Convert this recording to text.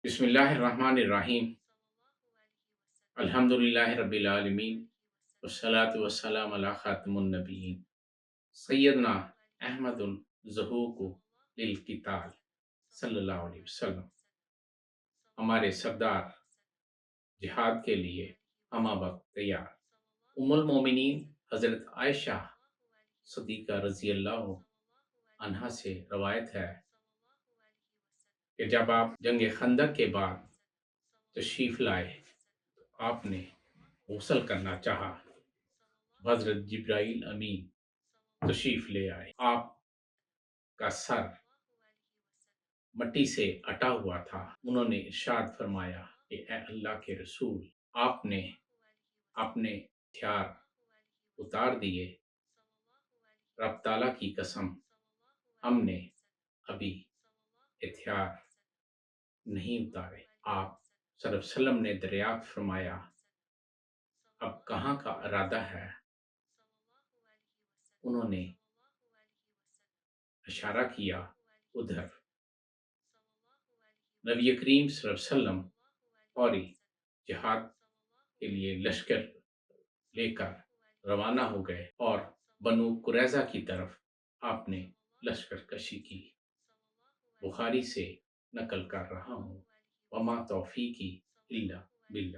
بسم اللہ الرحمن الرحیم۔ الحمدللہ رب العالمین، والصلاة والسلام علی خاتم النبیین، سیدنا احمد الزہوق للقتال صلی اللہ علیہ وسلم۔ ہمارے سردار جہاد کے لیے ہمہ وقت تیار۔ ام المومنین حضرت عائشہ صدیقہ رضی اللہ عنہا سے روایت ہے کہ جب آپ جنگ خندق کے بعد تشریف لائے تو آپ نے غسل کرنا چاہا۔ حضرت جبرائیل امین تشریف لے آئے۔ آپ کا سر مٹی سے اٹا ہوا تھا۔ انہوں نے ارشاد فرمایا کہ اے اللہ کے رسول، آپ نے اپنے ہتھیار اتار دیے۔ رب تعالیٰ کی قسم، ہم نے ابھی ہتھیار نہیں اتارے۔ آپ صلی اللہ علیہ وسلم نے دریافت فرمایا، اب کہاں کا ارادہ ہے؟ انہوں نے اشارہ کیا ادھر۔ نبی کریم صلی اللہ علیہ وسلم فوری جہاد کے لیے لشکر لے کر روانہ ہو گئے اور بنو قریظہ کی طرف آپ نے لشکر کشی کی۔ بخاری سے نقل کر رہا ہوں۔ وما توفیقی الا باللہ۔